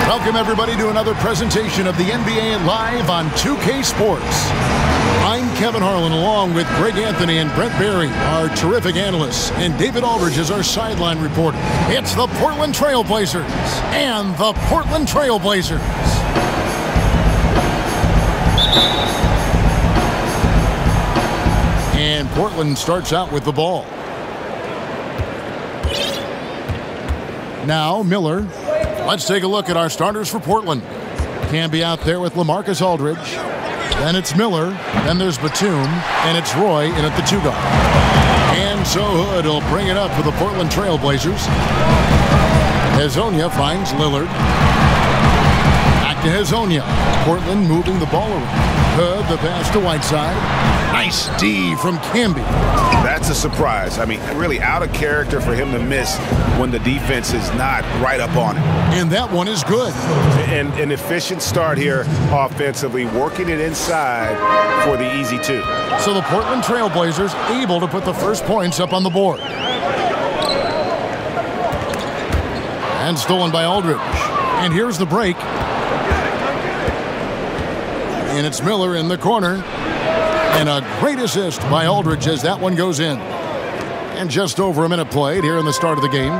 Welcome, everybody, to another presentation of the NBA Live on 2K Sports. I'm Kevin Harlan, along with Greg Anthony and Brent Berry, our terrific analysts, and David Aldridge is our sideline reporter. It's the Portland Trail Blazers and the Portland Trail Blazers. And Portland starts out with the ball. Now Miller. Let's take a look at our starters for Portland. Camby out there with LaMarcus Aldridge. Then it's Miller. Then there's Batum. And it's Roy in at the 2 guard. And so Hood will bring it up for the Portland Trail Blazers. Hezonja finds Lillard. Back to Hezonja. Portland moving the ball around. Hood, the pass to Whiteside. Nice D from Camby. That's a surprise. I mean, really out of character for him to miss when the defense is not right up on it. And that one is good. And an efficient start here offensively, working it inside for the easy 2. So the Portland Trail Blazers able to put the first points up on the board. And stolen by Aldridge. And here's the break. And it's Miller in the corner. And a great assist by Aldridge as that one goes in. And just over a minute played here in the start of the game. Our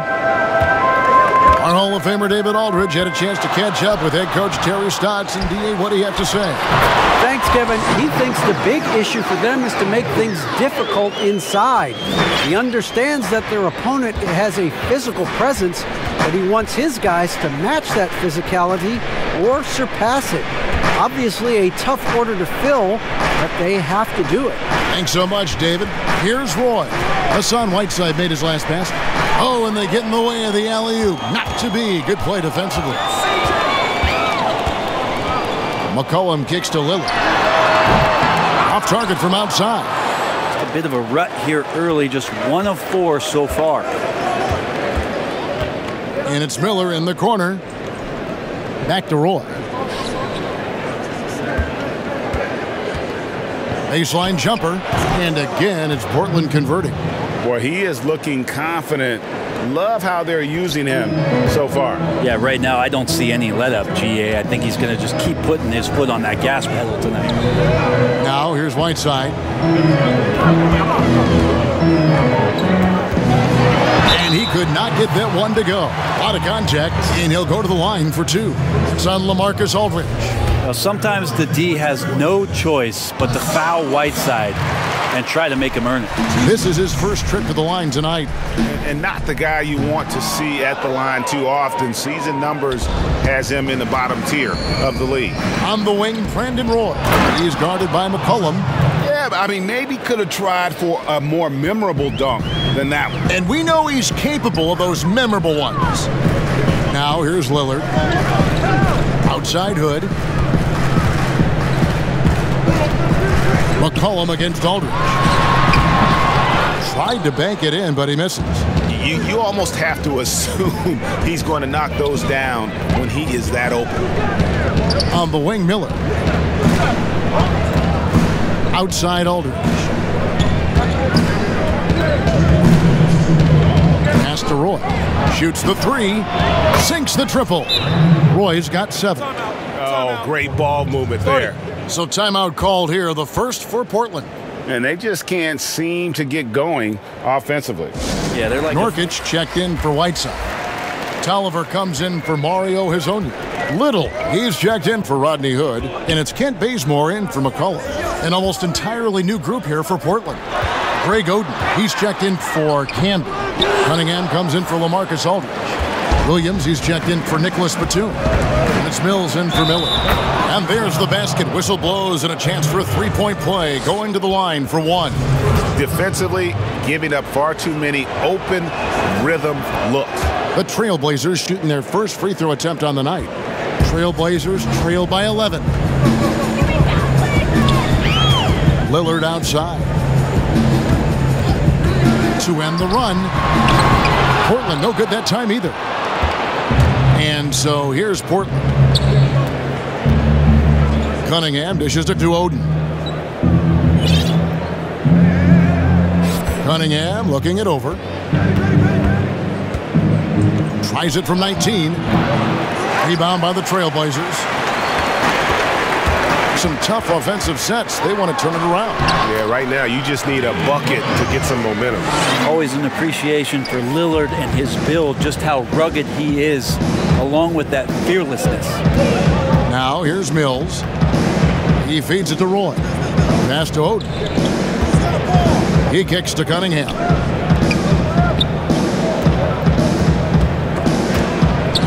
Hall of Famer David Aldridge had a chance to catch up with head coach Terry Stotts. And D.A., what do you have to say? Thanks, Kevin. He thinks the big issue for them is to make things difficult inside. He understands that their opponent has a physical presence, but he wants his guys to match that physicality or surpass it. Obviously a tough order to fill, but they have to do it. Thanks so much, David. Here's Roy. Hassan Whiteside made his last pass. Oh, and they get in the way of the alley-oop. Not to be. Good play defensively. McCollum kicks to Lillard. Off target from outside. Just a bit of a rut here early. Just 1 of 4 so far. And it's Miller in the corner. Back to Roy. Baseline jumper. And again, it's Portland converting. Boy, he is looking confident. Love how they're using him so far. Yeah, right now I don't see any let up, GA. I think he's going to just keep putting his foot on that gas pedal tonight. Now here's Whiteside. And he could not get that one to go. Out of contact, and he'll go to the line for 2. It's on LaMarcus Aldridge. Now, sometimes the D has no choice but to foul Whiteside and try to make him earn it. This is his first trip to the line tonight. And not the guy you want to see at the line too often. Season numbers has him in the bottom tier of the league. On the wing, Brandon Roy. He's guarded by McCollum. Yeah, I mean, maybe could have tried for a more memorable dunk than that one. And we know he's capable of those memorable ones. Now here's Lillard. Outside Hood. McCollum against Aldridge. Tried to bank it in, but he misses. You almost have to assume he's going to knock those down when he is that open. On the wing, Miller. Outside Aldridge. Pass to Roy. Shoots the 3. Sinks the triple. Roy's got 7. Oh, great ball movement there. So timeout called here, the first for Portland. And they just can't seem to get going offensively. Yeah, they're like Nurkic checked in for Whiteside. Tolliver comes in for Mario Hezonja. Little, he's checked in for Rodney Hood. And it's Kent Bazemore in for McCollum. An almost entirely new group here for Portland. Greg Oden, he's checked in for Camby. Cunningham comes in for LaMarcus Aldridge. Williams, he's checked in for Nicholas Batum. And it's Mills in for Miller. And there's the basket. Whistle blows and a chance for a 3-point play. Going to the line for 1. Defensively, giving up far too many open rhythm looks. The Trailblazers shooting their first free throw attempt on the night. Trailblazers trail by 11. Lillard outside. To end the run. Portland no good that time either. And so here's Portland. Cunningham dishes it to Oden. Cunningham looking it over. Tries it from 19. Rebound by the Trailblazers. Some tough offensive sets. They want to turn it around. Yeah, right now you just need a bucket to get some momentum. Always an appreciation for Lillard and his build, just how rugged he is, along with that fearlessness. Now here's Mills. He feeds it to Roy. Pass to Oden. He kicks to Cunningham.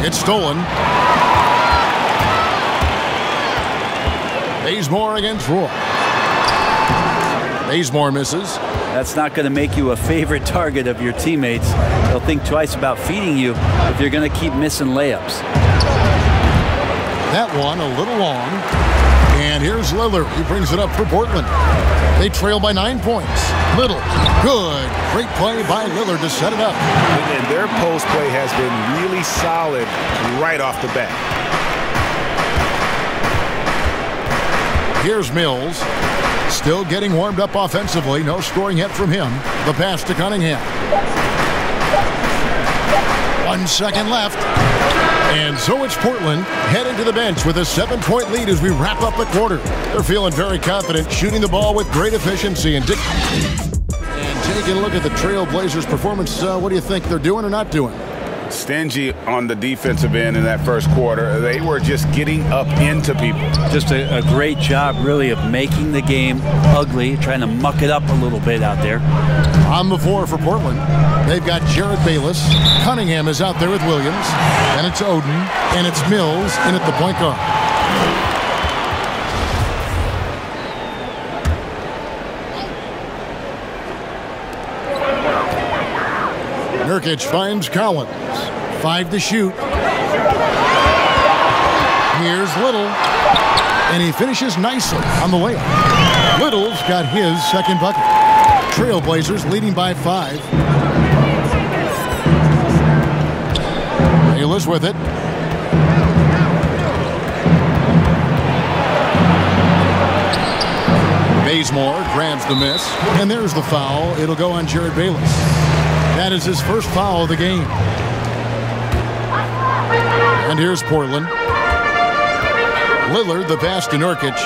It's stolen. Bazemore against Roy. Bazemore misses. That's not going to make you a favorite target of your teammates. They'll think twice about feeding you if you're going to keep missing layups. That one a little long. And here's Lillard. He brings it up for Portland. They trail by 9 points. Little. Good. Great play by Lillard to set it up. And their post play has been really solid right off the bat. Here's Mills. Still getting warmed up offensively. No scoring yet from him. The pass to Cunningham. 1 second left. And so it's Portland heading to the bench with a 7-point lead as we wrap up the quarter. They're feeling very confident, shooting the ball with great efficiency. And taking a look at the Trailblazers' performance, what do you think they're doing or not doing? Stingy on the defensive end in that first quarter. They were just getting up into people. Just a great job, really, of making the game ugly, trying to muck it up a little bit out there. On the floor for Portland, they've got Jared Bayless. Cunningham is out there with Williams. And it's Oden. And it's Mills in at the point guard. Nurkic finds Collins. 5 to shoot. Here's Little. And he finishes nicely on the layup. Little's got his second bucket. Trailblazers leading by 5. Bayless with it. Bazemore grabs the miss. And there's the foul. It'll go on Jared Bayless. That is his first foul of the game. And here's Portland. Lillard, the pass to Nurkic.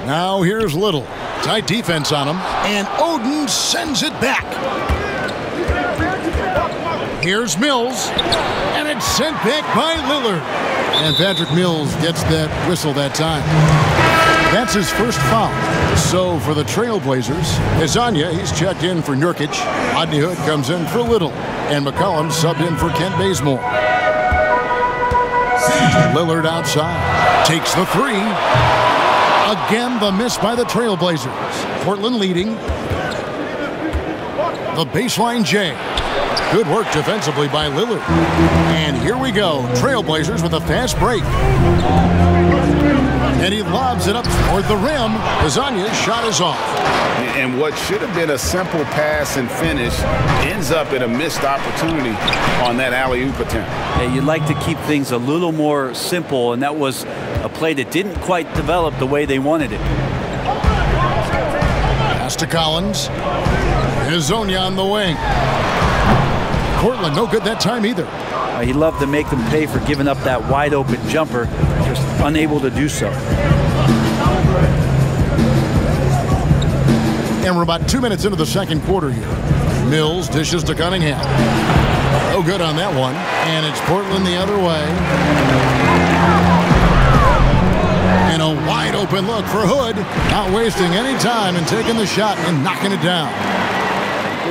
Now here's Little. Tight defense on him. And Oden sends it back. Here's Mills. And it's sent back by Lillard. And Patrick Mills gets that whistle that time. That's his first foul. So for the Trailblazers, Azania, he's checked in for Nurkic. Rodney Hood comes in for Little. And McCollum subbed in for Kent Bazemore. Lillard outside. Takes the 3. Again, the miss by the Trailblazers. Portland leading. The baseline J. Good work defensively by Lillard. And here we go. Trailblazers with a fast break. And he lobs it up toward the rim. Azania's shot is off. And what should have been a simple pass and finish ends up in a missed opportunity on that alley-oop attempt. Yeah, you'd like to keep things a little more simple, and that was a play that didn't quite develop the way they wanted it. Pass to Collins. Azania on the wing. Portland no good that time either. He loved to make them pay for giving up that wide-open jumper, just unable to do so. And we're about 2 minutes into the second quarter here. Mills dishes to Cunningham. No good on that one. And it's Portland the other way. And a wide-open look for Hood. Not wasting any time and taking the shot and knocking it down.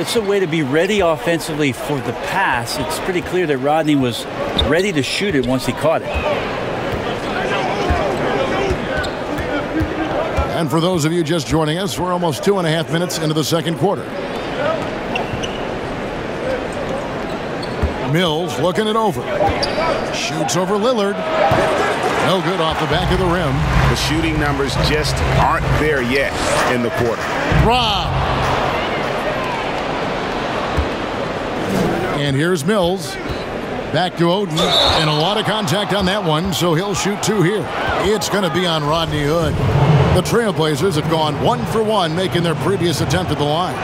It's a way to be ready offensively for the pass. It's pretty clear that Rodney was ready to shoot it once he caught it. And for those of you just joining us, we're almost 2.5 minutes into the second quarter. Mills looking it over. Shoots over Lillard. No good off the back of the rim. The shooting numbers just aren't there yet in the quarter. Rob. And here's Mills. Back to Oden. And a lot of contact on that one, so he'll shoot 2 here. It's going to be on Rodney Hood. The Trailblazers have gone 1 for 1, making their previous attempt at the line.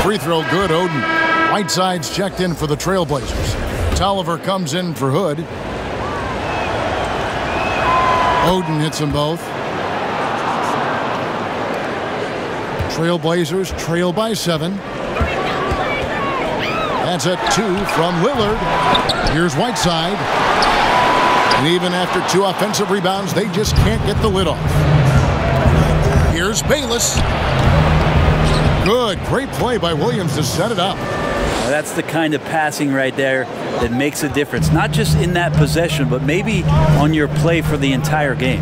Free throw good, Oden. Whiteside's checked in for the Trailblazers. Tolliver comes in for Hood. Oden hits them both. Trailblazers trail by 7. That's a 2 from Lillard. Here's Whiteside. And even after 2 offensive rebounds, they just can't get the lid off. Here's Bayless. Good. Great play by Williams to set it up. Now that's the kind of passing right there that makes a difference. Not just in that possession, but maybe on your play for the entire game.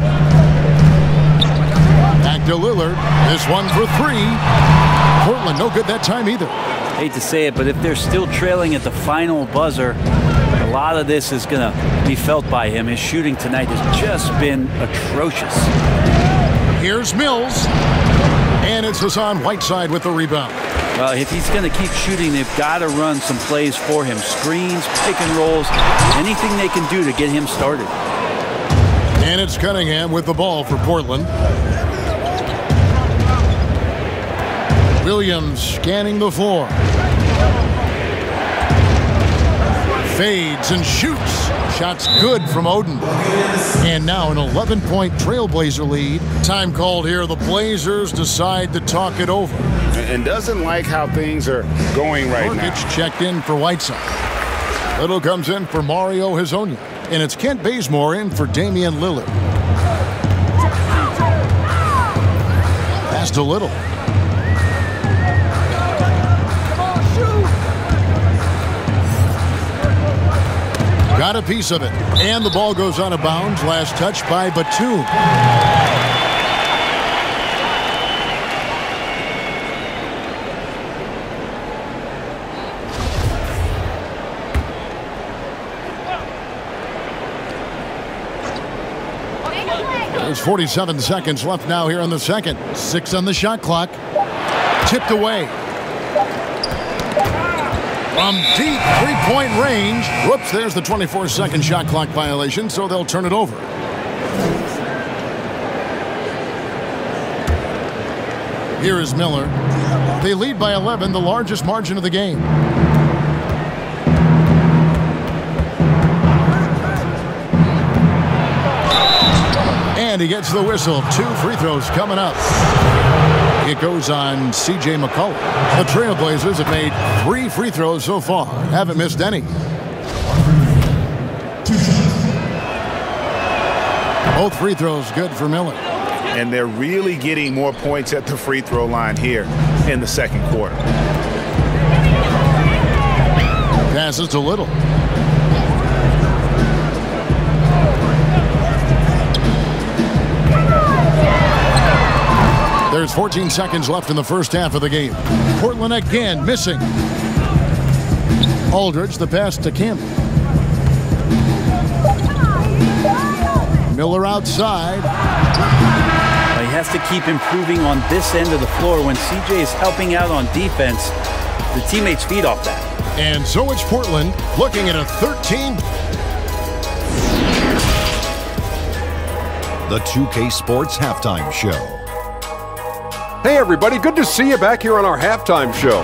Back to Lillard. This one for 3. Portland no good that time either. Hate to say it, but if they're still trailing at the final buzzer, a lot of this is going to be felt by him. His shooting tonight has just been atrocious. Here's Mills. And it's Hassan Whiteside with the rebound. Well, if he's going to keep shooting, they've got to run some plays for him. Screens, pick and rolls, anything they can do to get him started. And it's Cunningham with the ball for Portland. Williams scanning the floor. Fades and shoots. Shots good from Oden. And now an 11-point Trailblazer lead. Time called here. The Blazers decide to talk it over. And doesn't like how things are going right now. Nurkic checked in for Whiteside. Little comes in for Mario Hezonja. And it's Kent Bazemore in for Damian Lillard. Pass to Little. Got a piece of it. And the ball goes out of bounds. Last touch by Batum. There's 47 seconds left now here in the second. 6 on the shot clock. Tipped away. From deep three-point range. Whoops, there's the 24-second shot clock violation, so they'll turn it over. Here is Miller. They lead by 11, the largest margin of the game. And he gets the whistle. 2 free throws coming up. It goes on C.J. McCollum. The Trailblazers have made 3 free throws so far. Haven't missed any. Both free throws good for Miller. And they're really getting more points at the free throw line here in the second quarter. Passes to Little. There's 14 seconds left in the first half of the game. Portland again missing. Aldridge, the pass to Campbell. Miller outside. He has to keep improving on this end of the floor. When CJ is helping out on defense, the teammates feed off that. And so it's Portland looking at a 13. The 2K Sports Halftime Show. Hey everybody, good to see you back here on our halftime show.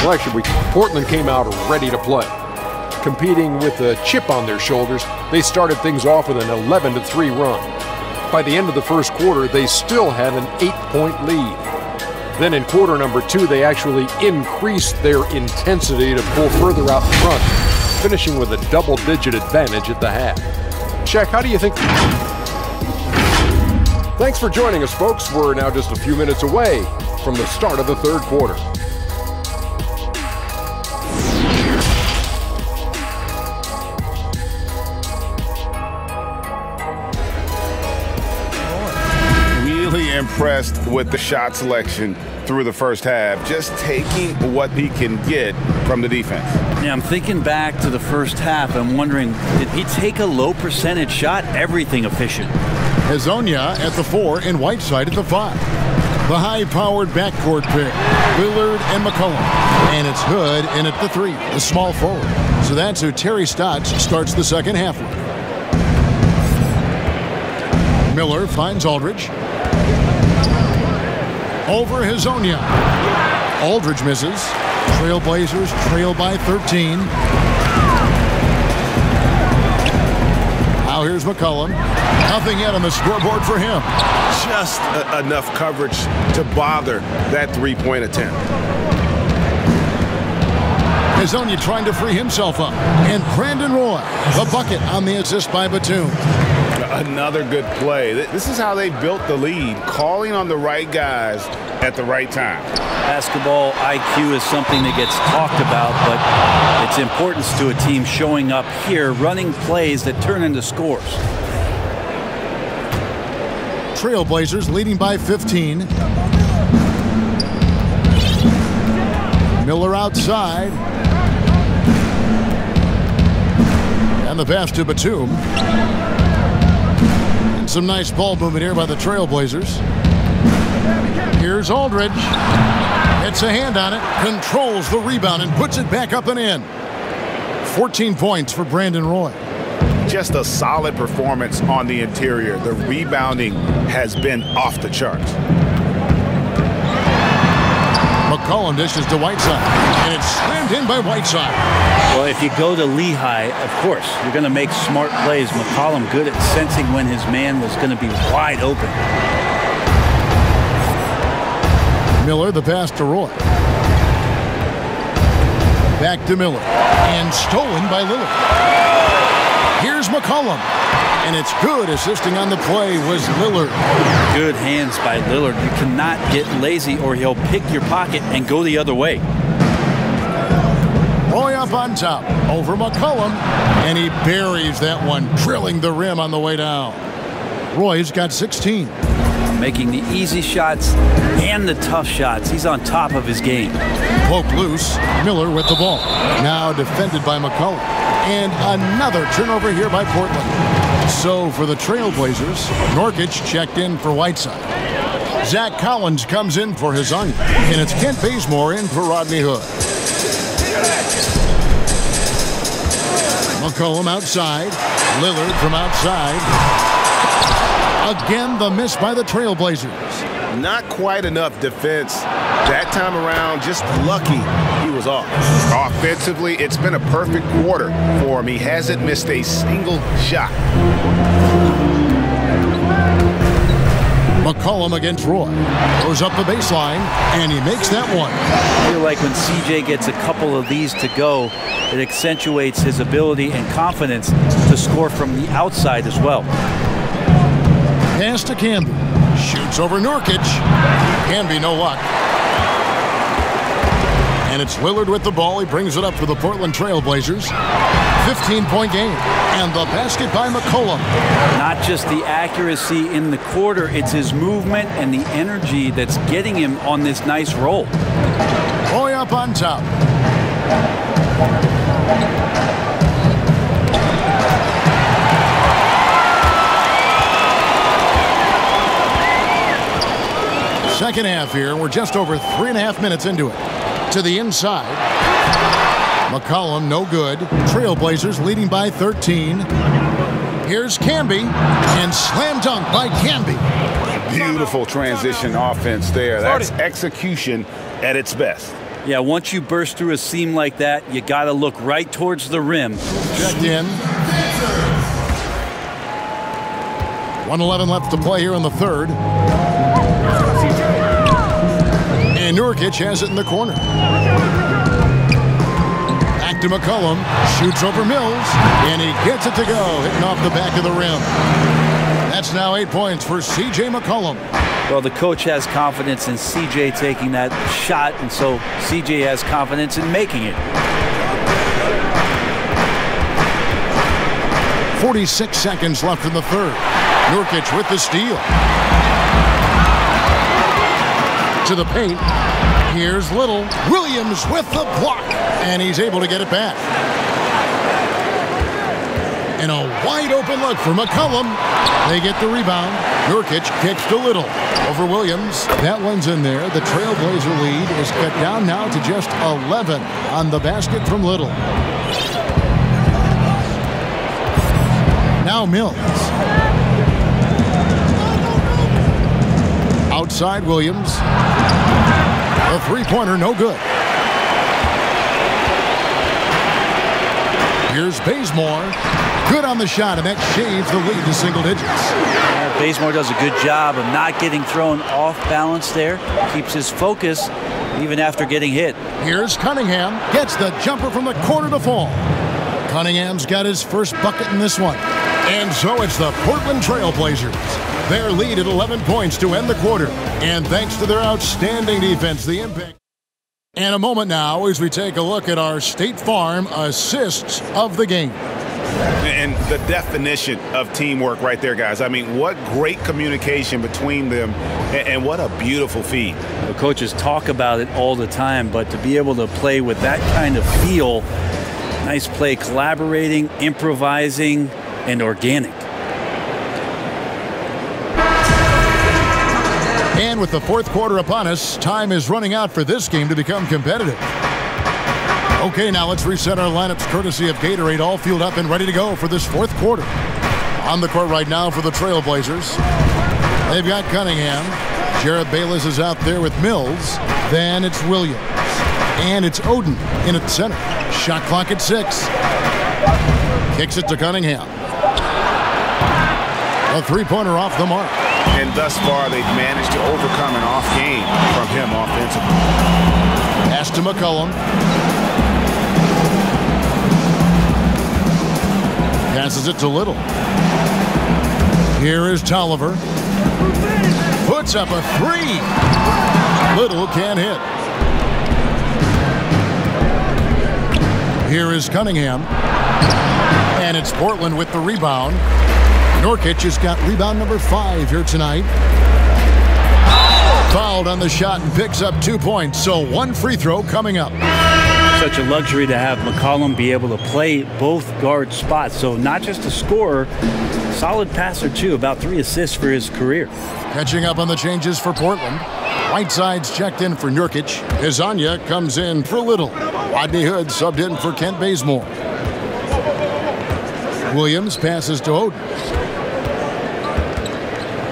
Well, actually, Portland came out ready to play. Competing with a chip on their shoulders, they started things off with an 11-3 run. By the end of the first quarter, they still had an 8-point lead. Then in quarter number 2, they actually increased their intensity to pull further out front, finishing with a double-digit advantage at the half. Check, how do you think? Thanks for joining us, folks. We're now just a few minutes away from the start of the third quarter. Really impressed with the shot selection through the first half, just taking what he can get from the defense. Yeah, I'm thinking back to the first half. I'm wondering, did he take a low percentage shot? Everything efficient. Hezonja at the 4 and Whiteside at the 5. The high-powered backcourt pair, Lillard and McCollum. And it's Hood in at the 3, the small forward. So that's who Terry Stotts starts the second half with. Miller finds Aldridge. Over Hezonja. Aldridge misses. Trailblazers trail by 13. Now here's McCollum. Nothing yet on the scoreboard for him. Just enough coverage to bother that three-point attempt. Hezonja trying to free himself up. And Brandon Roy, the bucket on the assist by Batum. Another good play. This is how they built the lead, calling on the right guys at the right time. Basketball IQ is something that gets talked about, but its importance to a team showing up here, running plays that turn into scores. Trailblazers leading by 15. Miller outside. And the pass to Batum. And some nice ball movement here by the Trailblazers. Here's Aldridge. Gets a hand on it, controls the rebound, and puts it back up and in. 14 points for Brandon Roy. Just a solid performance on the interior. The rebounding has been off the charts. McCollum dishes to Whiteside, and it's slammed in by Whiteside. Well, if you go to Lehigh, of course, you're going to make smart plays. McCollum good at sensing when his man was going to be wide open. Miller, the pass to Roy. Back to Miller, and stolen by Lillard. Here's McCollum, and it's good. Assisting on the play was Lillard. Good hands by Lillard. You cannot get lazy or he'll pick your pocket and go the other way. Roy up on top, over McCollum, and he buries that one, drilling the rim on the way down. Roy's got 16. Making the easy shots and the tough shots. He's on top of his game. Poked loose, Miller with the ball. Now defended by McCollum. And another turnover here by Portland. So for the Trailblazers, Nurkic checked in for Whiteside. Zach Collins comes in for Hezonja. And it's Kent Bazemore in for Rodney Hood. McCollum outside. Lillard from outside. Again, the miss by the Trailblazers. Not quite enough defense that time around. Just lucky he was off. Offensively, it's been a perfect quarter for him. He hasn't missed a single shot. McCollum against Roy. Goes up the baseline, and he makes that one. I feel like when CJ gets a couple of these to go, it accentuates his ability and confidence to score from the outside as well. Pass to Camby. Shoots over Nurkic. Camby, no luck. And it's Lillard with the ball. He brings it up for the Portland Trailblazers. 15-point game. And the basket by McCollum. Not just the accuracy in the quarter, it's his movement and the energy that's getting him on this nice roll. Roy up on top. Second half here. We're just over 3.5 minutes into it. To the inside. McCollum, no good. Trailblazers leading by 13. Here's Camby. And slam dunk by Camby. Beautiful transition offense there. That's execution at its best. Yeah, once you burst through a seam like that, you got to look right towards the rim. Checked in. 1:11 left to play here in the third. And Nurkic has it in the corner. Back to McCollum. Shoots over Mills. And he gets it to go. Hitting off the back of the rim. That's now 8 points for C.J. McCollum. Well, the coach has confidence in C.J. taking that shot, and so C.J. has confidence in making it. 46 seconds left in the third. Nurkic with the steal. To the paint. Here's Little. Williams with the block. And he's able to get it back. And a wide open look for McCollum. They get the rebound. Nurkic kicks to Little. Over Williams. That one's in there. The Trailblazer lead is cut down now to just 11 on the basket from Little. Now Mills. Outside Williams. The three-pointer, no good. Here's Bazemore. Good on the shot, and that shaves the lead to single digits. Bazemore does a good job of not getting thrown off balance there. Keeps his focus even after getting hit. Here's Cunningham. Gets the jumper from the corner to fall. Cunningham's got his first bucket in this one. And so it's the Portland Trail Blazers. Their lead at 11 points to end the quarter. And thanks to their outstanding defense, the impact. And a moment now as we take a look at our State Farm assists of the game. And the definition of teamwork right there, guys. I mean, what great communication between them, and what a beautiful feed. The coaches talk about it all the time, but to be able to play with that kind of feel, nice play, collaborating, improvising, and organic. And with the fourth quarter upon us, time is running out for this game to become competitive. Okay, now let's reset our lineups courtesy of Gatorade, all fueled up and ready to go for this fourth quarter. On the court right now for the Trailblazers, they've got Cunningham. Jared Bayless is out there with Mills. Then it's Williams. And it's Oden in at center. Shot clock at 6. Kicks it to Cunningham. A three-pointer off the mark. And thus far, they've managed to overcome an off game from him offensively. Pass to McCollum. Passes it to Little. Here is Tolliver. Puts up a 3. Little can't hit. Here is Cunningham. And it's Portland with the rebound. Nurkic has got rebound number 5 here tonight. Fouled on the shot and picks up 2 points. So one free throw coming up. Such a luxury to have McCollum be able to play both guard spots. So not just a scorer, solid passer too. About 3 assists for his career. Catching up on the changes for Portland. Whiteside's checked in for Nurkic. Hizanya comes in for Little. Rodney Hood subbed in for Kent Bazemore. Williams passes to Oden.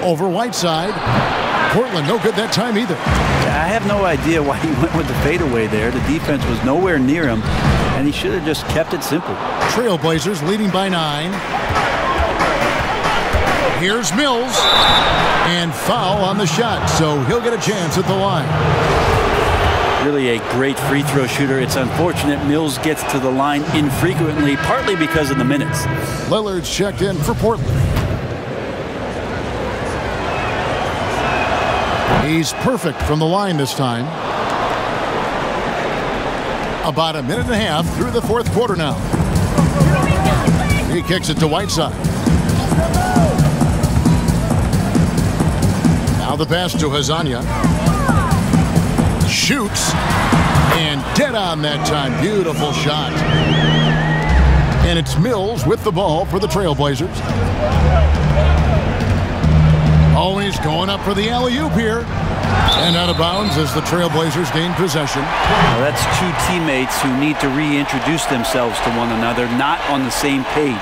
Over Whiteside. Portland no good that time either. I have no idea why he went with the fadeaway there. The defense was nowhere near him, and he should have just kept it simple. Trailblazers leading by 9. Here's Mills. And foul on the shot, so he'll get a chance at the line. Really a great free throw shooter. It's unfortunate Mills gets to the line infrequently, partly because of the minutes. Lillard's checked in for Portland. He's perfect from the line this time. About a minute and a half through the fourth quarter now. He kicks it to Whiteside. Now the pass to Hizanya. Shoots. And dead on that time. Beautiful shot. And it's Mills with the ball for the Trailblazers. Oh, he's going up for the alley-oop here. And out of bounds as the Trailblazers gain possession. Well, that's 2 teammates who need to reintroduce themselves to one another, not on the same page.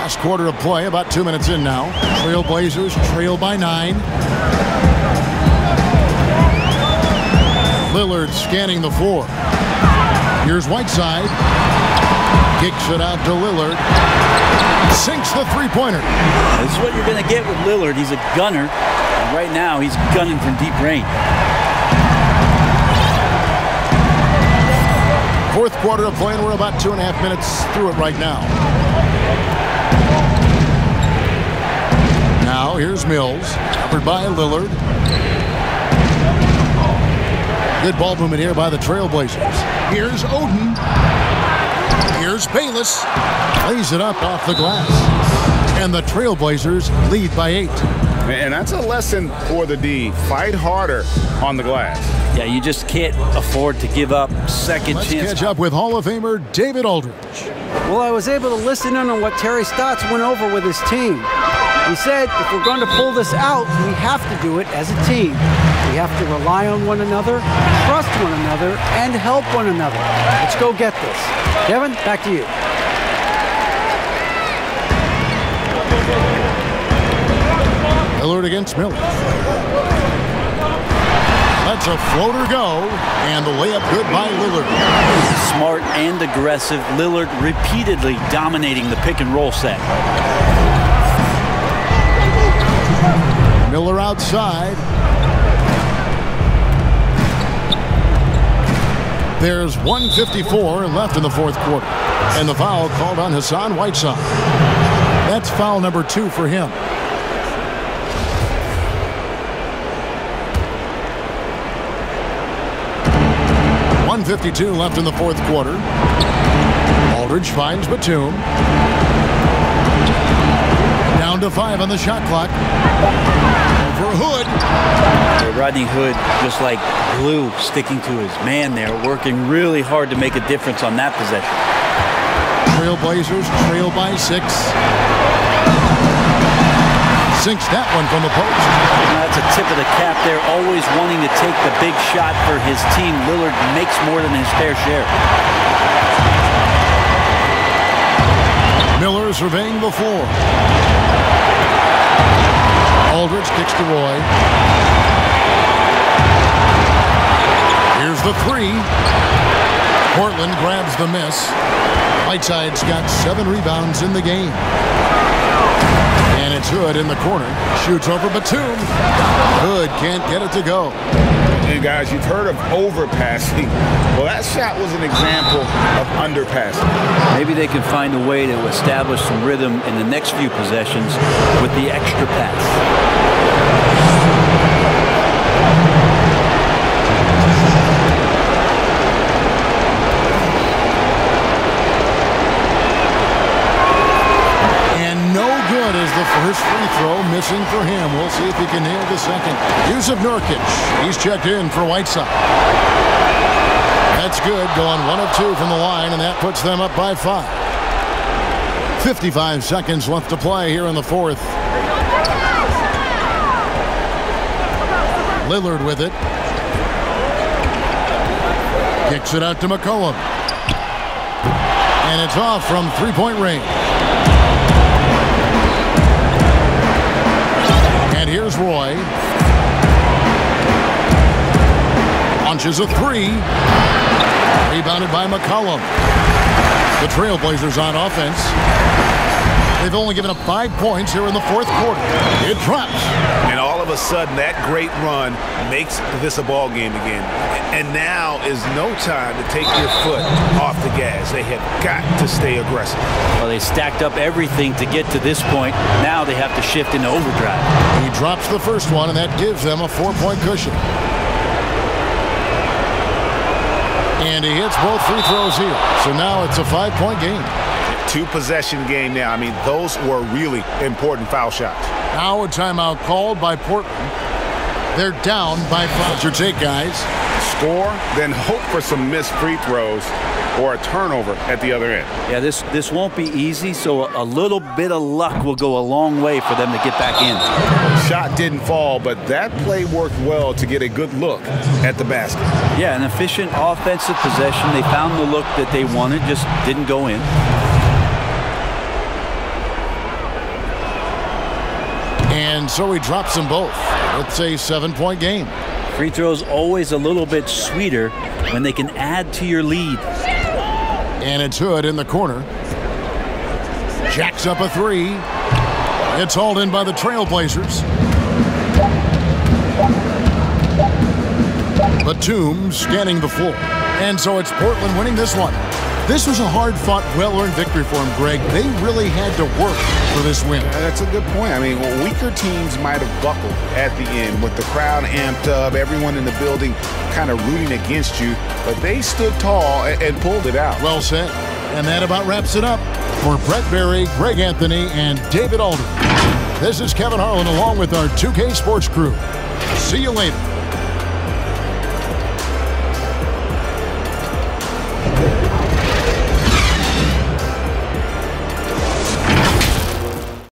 Last quarter of play, about 2 minutes in now. Trailblazers trail by 9. Lillard scanning the floor. Here's Whiteside. Kicks it out to Lillard. Sinks the three-pointer. This is what you're going to get with Lillard. He's a gunner. And right now, he's gunning from deep range. Fourth quarter of play, and we're about 2.5 minutes through it right now. Now, here's Mills. Covered by Lillard. Good ball movement here by the Trailblazers. Here's Oden. Here's Bayless. Lays it up off the glass. And the Trailblazers lead by 8. And that's a lesson for the D. Fight harder on the glass. Yeah, you just can't afford to give up second Let's chance. catch up with Hall of Famer David Aldridge. Well, I was able to listen in on what Terry Stotts went over with his team. He said, if we're going to pull this out, we have to do it as a team. We have to rely on one another, trust one another, and help one another. Let's go get this. Kevin, back to you. Lillard against Miller. Lets a floater go, and the layup good by Lillard. Smart and aggressive. Lillard repeatedly dominating the pick and roll set. Miller outside. There's 1:54 left in the fourth quarter. And the foul called on Hassan Whiteside. That's foul number 2 for him. .52 left in the fourth quarter. Aldridge finds Batum. Down to 5 on the shot clock. Over Hood. Rodney Hood, just like glue, sticking to his man there, working really hard to make a difference on that possession. Trailblazers trail by 6. Sinks that one from the post. That's a tip of the cap there, always wanting to take the big shot for his team. Lillard makes more than his fair share. Miller surveying the floor. Aldridge kicks to Roy. Here's the 3. Portland grabs the miss. Whiteside's got 7 rebounds in the game. And it's Hood in the corner. Shoots over Batum. Hood can't get it to go. And guys, you've heard of overpassing. Well, that shot was an example of underpassing. Maybe they can find a way to establish some rhythm in the next few possessions with the extra pass. The first free throw missing for him. We'll see if he can nail the second. Yusuf Nurkic. He's checked in for Whiteside. That's good. Going 1 of 2 from the line, and that puts them up by 5. 55 seconds left to play here in the fourth. Lillard with it. Kicks it out to McCollum. And it's off from three-point range. And here's Roy. Launches a 3. Rebounded by McCollum. The Trailblazers on offense. They've only given up 5 points here in the fourth quarter. It drops. And all of a sudden, that great run makes this a ball game again. And now is no time to take your foot off the gas. They have got to stay aggressive. Well, they stacked up everything to get to this point. Now they have to shift into overdrive. He drops the first one, and that gives them a 4-point cushion. And he hits both free throws here. So now it's a 5-point game. 2-possession game now. I mean, those were really important foul shots. Now a timeout called by Portland. They're down by 5. What's your take, guys? Score, then hope for some missed free throws or a turnover at the other end. Yeah, this won't be easy, so a little bit of luck will go a long way for them to get back in. Shot didn't fall, but that play worked well to get a good look at the basket. Yeah, an efficient offensive possession. They found the look that they wanted, just didn't go in. And so he drops them both. It's a 7-point game. Free throws always a little bit sweeter when they can add to your lead. And it's Hood in the corner. Jacks up a 3. It's hauled in by the Trailblazers. Batum scanning the floor. And so it's Portland winning this one. This was a hard-fought, well-earned victory for him, Greg. They really had to work for this win. That's a good point. I mean, weaker teams might have buckled at the end with the crowd amped up, everyone in the building kind of rooting against you, but they stood tall and pulled it out. Well said. And that about wraps it up. For Brett Berry, Greg Anthony, and David Aldridge, this is Kevin Harlan along with our 2K Sports crew. See you later.